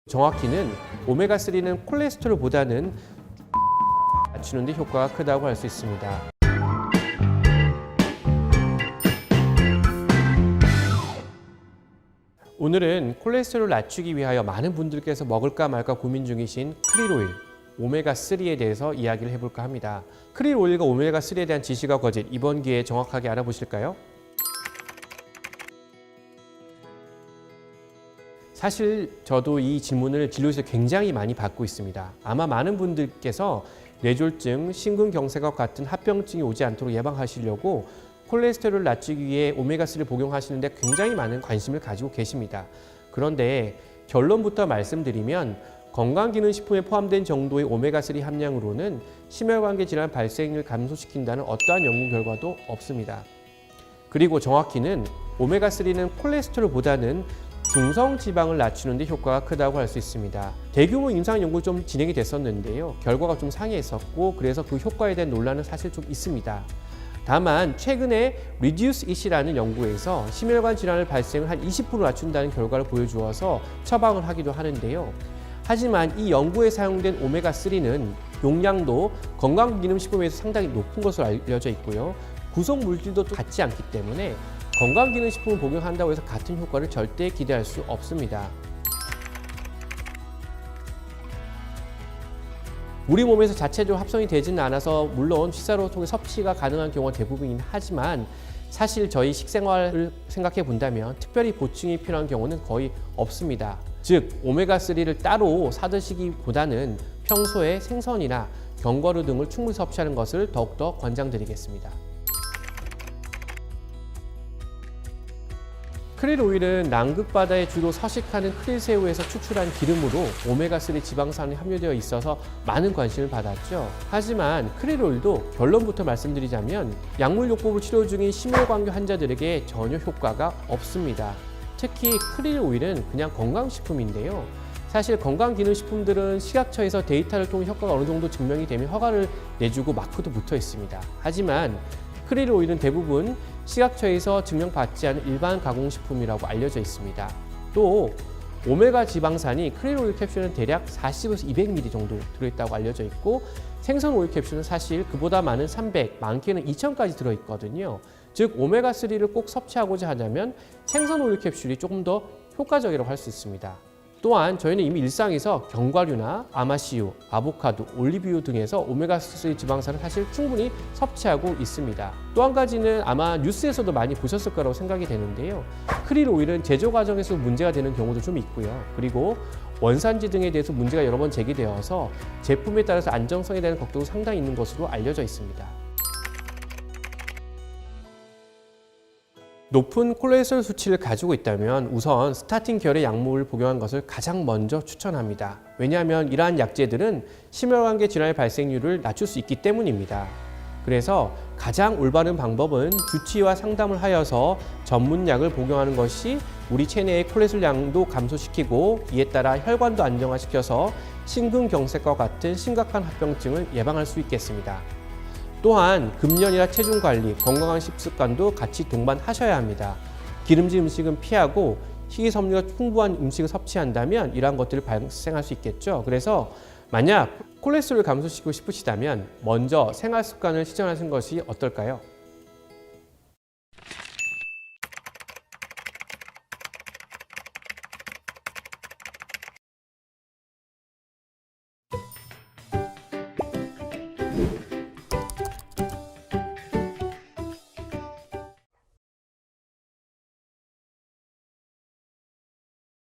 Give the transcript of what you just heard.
정확히는 오메가3는 콜레스테롤보다는 낮추는 데 효과가 크다고 할 수 있습니다. 오늘은 콜레스테롤 낮추기 위하여 많은 분들께서 먹을까 말까 고민 중이신 크릴 오일, 오메가3에 대해서 이야기를 해볼까 합니다. 크릴 오일과 오메가3에 대한 지식과 거짓, 이번 기회에 정확하게 알아보실까요? 사실 저도 이 질문을 진료에서 굉장히 많이 받고 있습니다. 아마 많은 분들께서 뇌졸중, 심근경색과 같은 합병증이 오지 않도록 예방하시려고 콜레스테롤을 낮추기 위해 오메가3를 복용하시는데 굉장히 많은 관심을 가지고 계십니다. 그런데 결론부터 말씀드리면 건강기능식품에 포함된 정도의 오메가3 함량으로는 심혈관계 질환 발생을 감소시킨다는 어떠한 연구 결과도 없습니다. 그리고 정확히는 오메가3는 콜레스테롤보다는 중성지방을 낮추는 데 효과가 크다고 할 수 있습니다. 대규모 임상 연구 좀 진행이 됐었는데요. 결과가 좀 상이했었고 그래서 그 효과에 대한 논란은 사실 좀 있습니다. 다만 최근에 Reduce It이라는 연구에서 심혈관 질환을 발생을 한 20% 낮춘다는 결과를 보여주어서 처방을 하기도 하는데요. 하지만 이 연구에 사용된 오메가3는 용량도 건강기능식품에서 상당히 높은 것으로 알려져 있고요. 구성 물질도 같지 않기 때문에 건강기능식품을 복용한다고 해서 같은 효과를 절대 기대할 수 없습니다. 우리 몸에서 자체적으로 합성이 되지는 않아서 물론 식사로 통해 섭취가 가능한 경우가 대부분이긴 하지만 사실 저희 식생활을 생각해 본다면 특별히 보충이 필요한 경우는 거의 없습니다. 즉 오메가3를 따로 사드시기보다는 평소에 생선이나 견과류 등을 충분히 섭취하는 것을 더욱더 권장드리겠습니다. 크릴 오일은 남극바다에 주로 서식하는 크릴 새우에서 추출한 기름으로 오메가3 지방산이 함유되어 있어서 많은 관심을 받았죠. 하지만 크릴 오일도 결론부터 말씀드리자면 약물요법을 치료 중인 심혈관계 환자들에게 전혀 효과가 없습니다. 특히 크릴 오일은 그냥 건강식품인데요. 사실 건강기능식품들은 식약처에서 데이터를 통해 효과가 어느 정도 증명이 되면 허가를 내주고 마크도 붙어 있습니다. 하지만 크릴 오일은 대부분 식약처에서 증명받지 않은 일반 가공식품이라고 알려져 있습니다. 또 오메가 지방산이 크릴 오일 캡슐은 대략 40에서 200ml 정도 들어있다고 알려져 있고 생선 오일 캡슐은 사실 그보다 많은 300, 많게는 2000까지 들어있거든요. 즉 오메가3를 꼭 섭취하고자 하자면 생선 오일 캡슐이 조금 더 효과적이라고 할 수 있습니다. 또한 저희는 이미 일상에서 견과류나 아마씨유, 아보카도, 올리브유 등에서 오메가3 지방산을 사실 충분히 섭취하고 있습니다. 또 한 가지는 아마 뉴스에서도 많이 보셨을 거라고 생각이 되는데요. 크릴 오일은 제조 과정에서 문제가 되는 경우도 좀 있고요. 그리고 원산지 등에 대해서 문제가 여러 번 제기되어서 제품에 따라서 안정성에 대한 걱정도 상당히 있는 것으로 알려져 있습니다. 높은 콜레스테롤 수치를 가지고 있다면 우선 스타틴 계열의 약물을 복용하는 것을 가장 먼저 추천합니다. 왜냐하면 이러한 약제들은 심혈관계 질환의 발생률을 낮출 수 있기 때문입니다. 그래서 가장 올바른 방법은 주치의와 상담을 하여서 전문약을 복용하는 것이 우리 체내의 콜레스테롤 양도 감소시키고 이에 따라 혈관도 안정화시켜서 심근경색과 같은 심각한 합병증을 예방할 수 있겠습니다. 또한 금연이나 체중 관리, 건강한 식습관도 같이 동반하셔야 합니다. 기름진 음식은 피하고 식이섬유가 풍부한 음식을 섭취한다면 이러한 것들을 발생할 수 있겠죠. 그래서 만약 콜레스테롤을 감소시키고 싶으시다면 먼저 생활 습관을 실천하시는 것이 어떨까요?